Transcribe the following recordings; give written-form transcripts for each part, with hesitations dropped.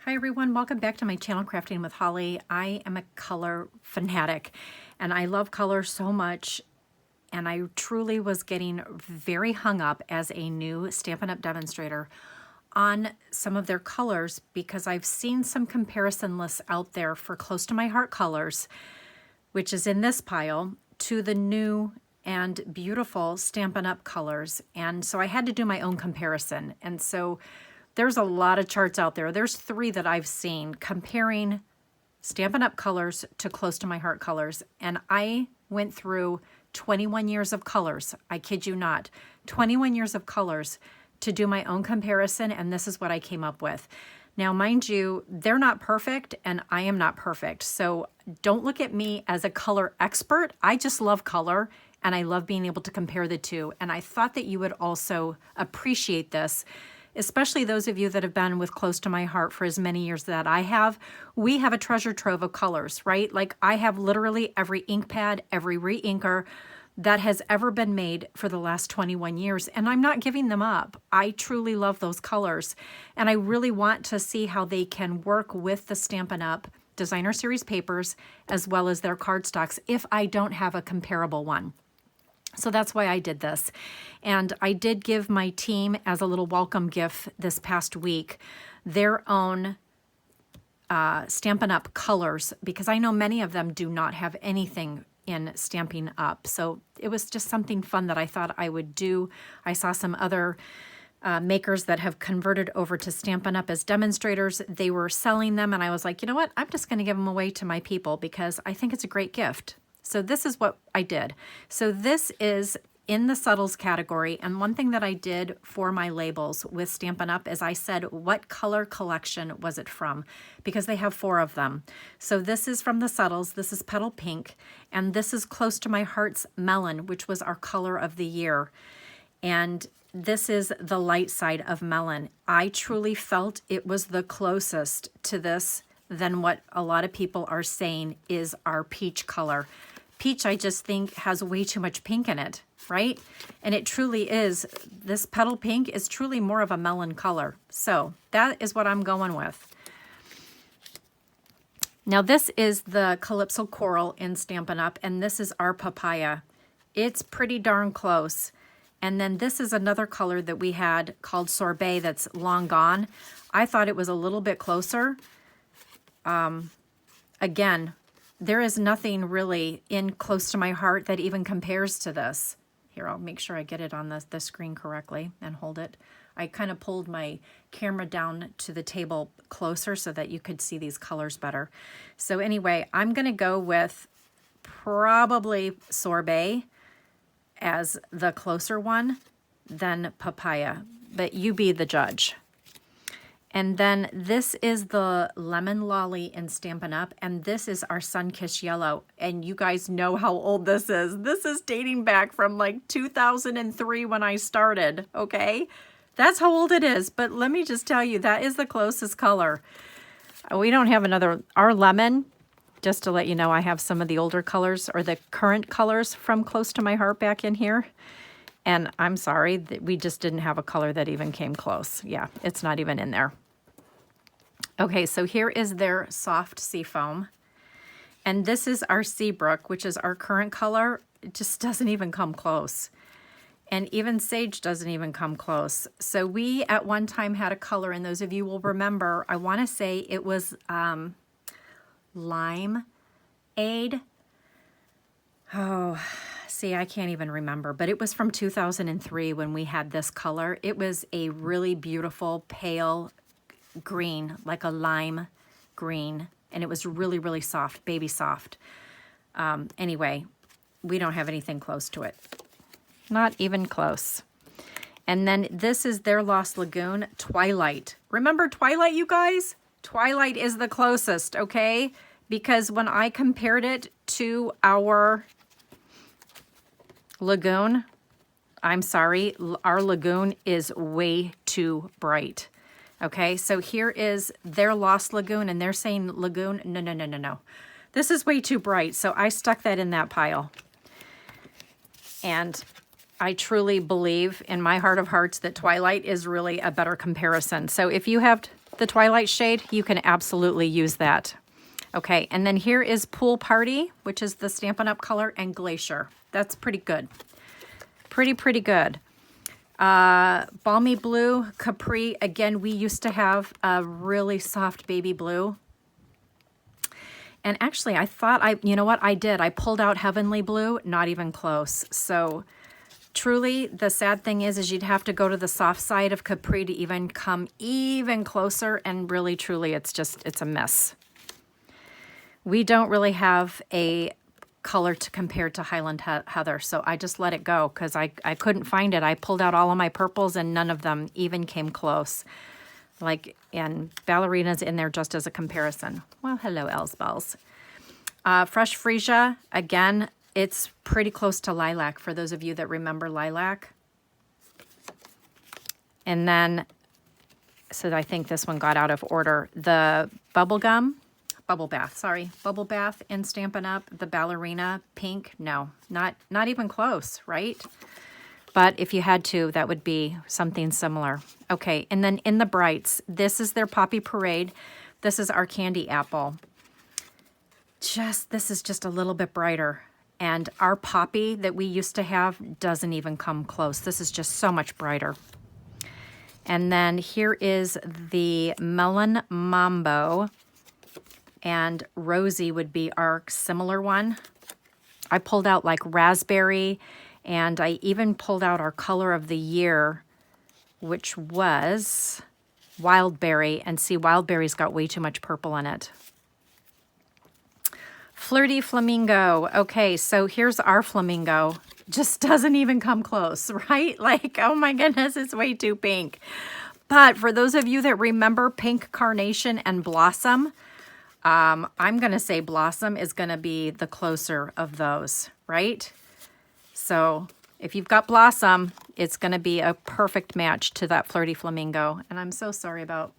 Hi everyone, welcome back to my channel Crafting with Holly. I am a color fanatic and I love color so much, and I truly was getting very hung up as a new Stampin' Up! Demonstrator on some of their colors because I've seen some comparison lists out there for close to my heart colors, which is in this pile, to the new and beautiful Stampin' Up! Colors. And so I had to do my own comparison. And so there's a lot of charts out there. There's 3 that I've seen comparing Stampin' Up! Colors to close to my heart colors. And I went through 21 years of colors. I kid you not. 21 years of colors to do my own comparison, and this is what I came up with. Now, mind you, they're not perfect, and I am not perfect. So don't look at me as a color expert. I just love color, and I love being able to compare the two. And I thought that you would also appreciate this, especially those of you that have been with Close to My Heart for as many years that I have. We have a treasure trove of colors, right? Like I have literally every ink pad, every re-inker that has ever been made for the last 21 years, and I'm not giving them up. I truly love those colors, and I really want to see how they can work with the Stampin' Up! Designer Series papers as well as their cardstocks if I don't have a comparable one. So that's why I did this. And I did give my team as a little welcome gift this past week their own Stampin' Up! Colors, because I know many of them do not have anything in Stampin' Up! So it was just something fun that I thought I would do. I saw some other makers that have converted over to Stampin' Up! As demonstrators. They were selling them, and I was like, you know what? I'm just going to give them away to my people because I think it's a great gift. So this is what I did. So this is in the subtles category, and one thing that I did for my labels with Stampin' Up! Is I said, what color collection was it from? Because they have 4 of them. So this is from the subtles, this is Petal Pink, and this is Close to My Heart's Melon, which was our color of the year. And this is the light side of Melon. I truly felt it was the closest to this than what a lot of people are saying is our peach color. Peach, I just think, has way too much pink in it, right? And it truly is. This Petal Pink is truly more of a melon color. So that is what I'm going with. Now this is the Calypso Coral in Stampin' Up! And this is our Papaya. It's pretty darn close. And then this is another color that we had called Sorbet that's long gone. I thought it was a little bit closer. Again, there is nothing really in Close to My Heart that even compares to this. Here, I'll make sure I get it on the screen correctly and hold it. I kind of pulled my camera down to the table closer so that you could see these colors better. So anyway, I'm going to go with probably Sorbet as the closer one than Papaya, but you be the judge. And then this is the Lemon Lolly in Stampin' Up! And this is our Sunkissed Yellow. And you guys know how old this is. This is dating back from like 2003 when I started, okay? That's how old it is. But let me just tell you, that is the closest color. We don't have another, our lemon, just to let you know, I have some of the older colors or the current colors from Close to My Heart back in here. And I'm sorry, we just didn't have a color that even came close. Yeah, it's not even in there. Okay, so here is their Soft Seafoam. And this is our Seabrook, which is our current color. It just doesn't even come close. And even Sage doesn't even come close. So we at one time had a color, and those of you will remember, I want to say it was Lime Aid. Oh, see, I can't even remember, but it was from 2003 when we had this color. It was a really beautiful pale green, like a lime green, and it was really, really soft, baby soft. Anyway, we don't have anything close to it. Not even close. And then this is their Lost Lagoon, Twilight. Remember Twilight, you guys? Twilight is the closest, okay? Because when I compared it to our Lagoon, I'm sorry, our Lagoon is way too bright. Okay, so here is their Lost Lagoon, and they're saying Lagoon. No, no, no, no, no. This is way too bright, so I stuck that in that pile. And I truly believe in my heart of hearts that Twilight is really a better comparison. So if you have the Twilight shade, you can absolutely use that. Okay, and then here is Pool Party, which is the Stampin' Up! Color, and Glacier. That's pretty good. Pretty good. Balmy Blue, Capri. Again, we used to have a really soft baby blue. And actually, I thought you know what I did? I pulled out Heavenly Blue, not even close. So truly, the sad thing is you'd have to go to the soft side of Capri to even come even closer. And really, truly, it's a mess. We don't really have a color to compare to Highland Heather, so I just let it go because I couldn't find it. I pulled out all of my purples and none of them even came close. Like, and Ballerina's in there just as a comparison. Well, hello, Elsbells. Fresh Freesia, again, it's pretty close to Lilac for those of you that remember Lilac. And then, so I think this one got out of order. The Bubble Bath in Stampin' Up. The Ballerina Pink, no, not even close, right? But if you had to, that would be something similar. Okay, and then in the Brights, this is their Poppy Parade. This is our Candy Apple. This is just a little bit brighter. And our Poppy that we used to have doesn't even come close. This is just so much brighter. And then here is the Melon Mambo. And Rosie would be our similar one. I pulled out like Raspberry, and I even pulled out our color of the year, which was Wildberry. And see, Wildberry's got way too much purple in it. Flirty Flamingo. Okay, so here's our Flamingo. Just doesn't even come close, right? Like, oh my goodness, it's way too pink. But for those of you that remember Pink Carnation and Blossom, I'm going to say Blossom is going to be the closer of those, right? So if you've got Blossom, it's going to be a perfect match to that Flirty Flamingo. And I'm so sorry about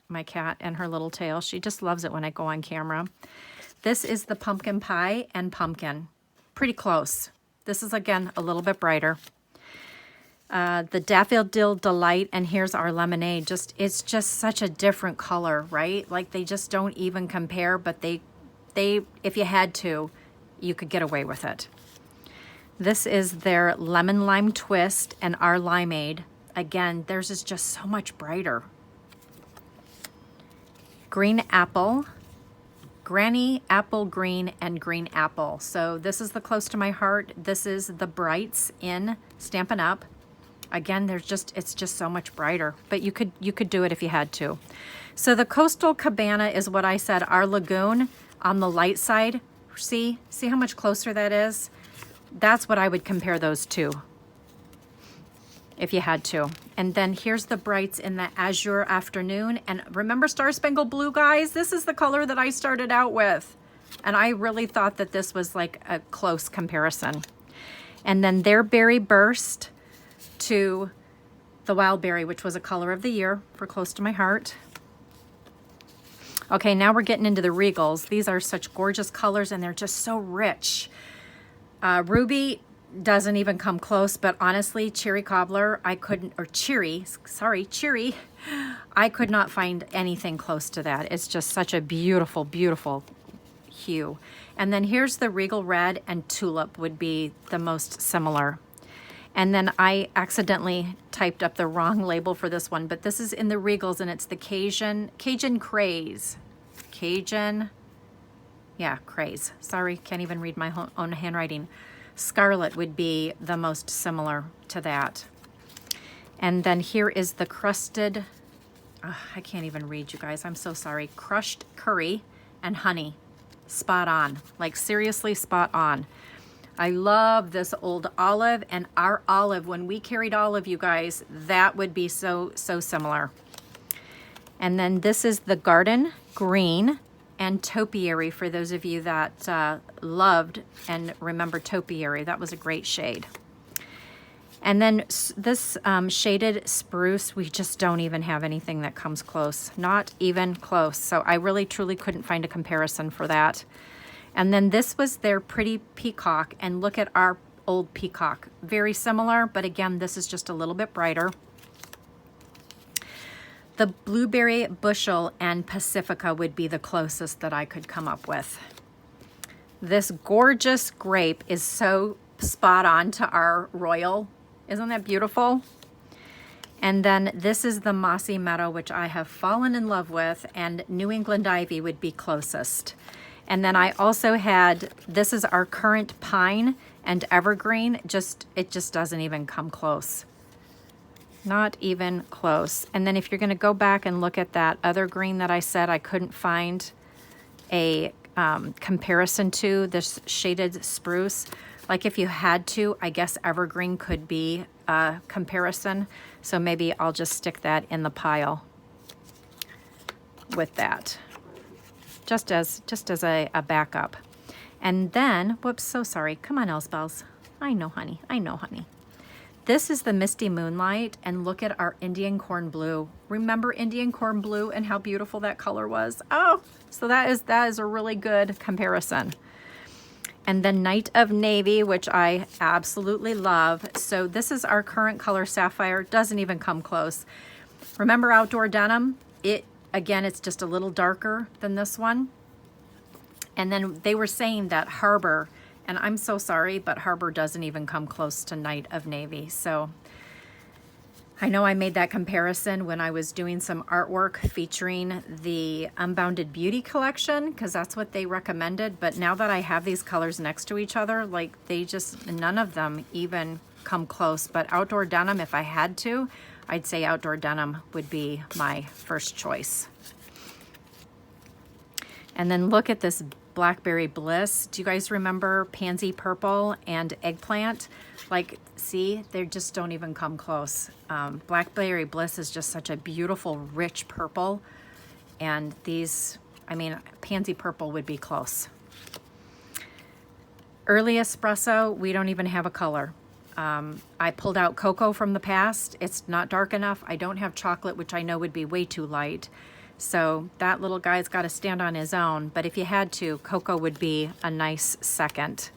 my cat and her little tail. She just loves it when I go on camera. This is the Pumpkin Pie and Pumpkin. Pretty close. This is, again, a little bit brighter. The Daffodil Delight, and here's our Lemonade. It's just such a different color, right? Like, they just don't even compare, but they if you had to, you could get away with it. This is their Lemon Lime Twist and our Limeade. Again, theirs is just so much brighter. Green Apple, Granny Apple Green, and Green Apple. So this is the close to my heart. This is the Brights in Stampin' Up. Again, it's just so much brighter, but you could do it if you had to. So the Coastal Cabana is what I said, our Lagoon on the light side. See how much closer that is? That's what I would compare those to if you had to. And then here's the Brights in the Azure Afternoon. And remember Star Spangled Blue, guys? This is the color that I started out with. And I really thought that this was like a close comparison. And then their Berry Burst to the Wild Berry, which was a color of the year for close to my heart. Okay, now we're getting into the Regals. These are such gorgeous colors and they're just so rich. Ruby doesn't even come close, but honestly, Cherry Cobbler, Cheery, I could not find anything close to that. It's just such a beautiful, beautiful hue. And then here's the Regal Red, and Tulip would be the most similar. And then I accidentally typed up the wrong label for this one, but this is in the Regals, and it's the Cajun Craze. Craze. Sorry, can't even read my own handwriting. Scarlet would be the most similar to that. And then here is the Crusted, I can't even read, you guys, I'm so sorry. Crushed Curry and Honey. Spot on, like seriously spot on. I love this old olive, and our olive, when we carried olive, you guys, that would be so similar. And then this is the Garden Green and Topiary for those of you that loved and remember Topiary. That was a great shade. And then this Shaded Spruce, we just don't even have anything that comes close. Not even close. So I really truly couldn't find a comparison for that. And then this was their Pretty Peacock, and look at our old Peacock. Very similar, but again, this is just a little bit brighter. The Blueberry Bushel and Pacifica would be the closest that I could come up with. This gorgeous grape is so spot on to our royal. Isn't that beautiful? And then this is the Mossy Meadow, which I have fallen in love with, and New England Ivy would be closest. And then I also had, this is our current Pine and Evergreen. It just doesn't even come close. Not even close. And then if you're gonna go back and look at that other green that I said I couldn't find a comparison to, this shaded spruce, like if you had to, I guess Evergreen could be a comparison. So maybe I'll just stick that in the pile with that, just as a backup. And then, whoops, so sorry. Come on, Elsbells. I know, honey. I know, honey. This is the Misty Moonlight, and look at our Indian Corn Blue. Remember Indian Corn Blue and how beautiful that color was? Oh, so that is a really good comparison. And then Night of Navy, which I absolutely love. So this is our current color Sapphire. Doesn't even come close. Remember Outdoor Denim? Again, it's just a little darker than this one. And then they were saying that Harbor, and I'm so sorry, but Harbor doesn't even come close to Night of Navy. So I know I made that comparison when I was doing some artwork featuring the Unbounded Beauty collection, because that's what they recommended. But now that I have these colors next to each other, like none of them even come close. But Outdoor Denim, if I had to, I'd say Outdoor Denim would be my first choice. And then look at this Blackberry Bliss. Do you guys remember Pansy Purple and Eggplant? Like, see, they just don't even come close. Blackberry Bliss is just such a beautiful, rich purple. And these, I mean, Pansy Purple would be close. Early Espresso, we don't even have a color. I pulled out Cocoa from the past. It's not dark enough. I don't have Chocolate, which I know would be way too light. So that little guy's got to stand on his own. But if you had to, Cocoa would be a nice second.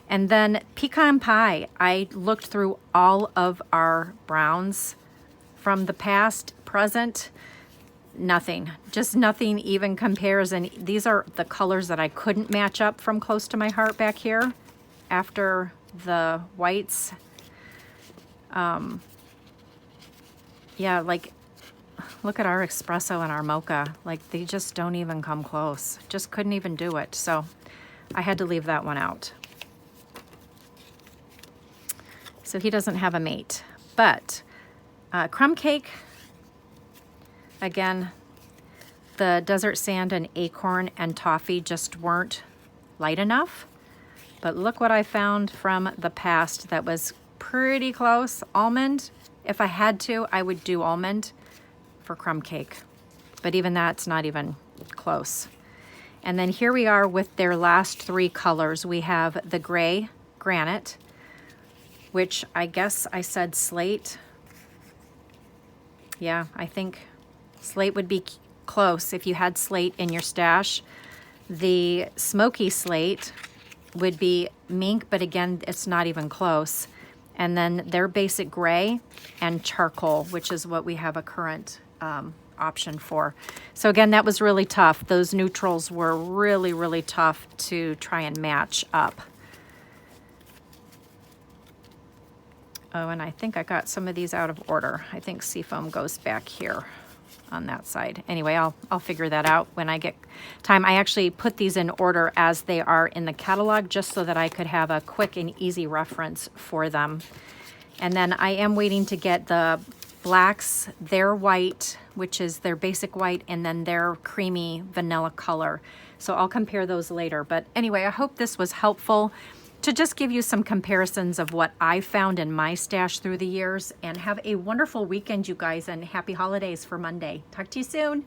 And then Pecan Pie. I looked through all of our browns from the past, present, nothing. Just nothing even compares. And these are the colors that I couldn't match up from Close to My Heart back here after the whites. Yeah, like, look at our Espresso and our Mocha. Like, they just don't even come close. Just couldn't even do it. So I had to leave that one out. So he doesn't have a mate. But Crumb Cake, again, the Desert Sand and Acorn and Toffee just weren't light enough. But look what I found from the past that was pretty close. Almond. If I had to, I would do almond for Crumb Cake. But even that's not even close. And then here we are with their last three colors. We have the Gray Granite, which I guess I said Slate. Yeah, I think Slate would be close if you had Slate in your stash. The Smoky Slate would be Mink, but again, it's not even close. And then their Basic Gray and Charcoal, which is what we have a current option for. So again, that was really tough. Those neutrals were really, really tough to try and match up. Oh, and I think I got some of these out of order. I think Seafoam goes back here on that side. Anyway, I'll figure that out when I get time. I actually put these in order as they are in the catalog just so that I could have a quick and easy reference for them. And then I am waiting to get the blacks, their white, which is their basic white, and then their creamy vanilla color. So I'll compare those later. But anyway, I hope this was helpful to just give you some comparisons of what I found in my stash through the years. And have a wonderful weekend, you guys, and happy holidays for Monday. Talk to you soon.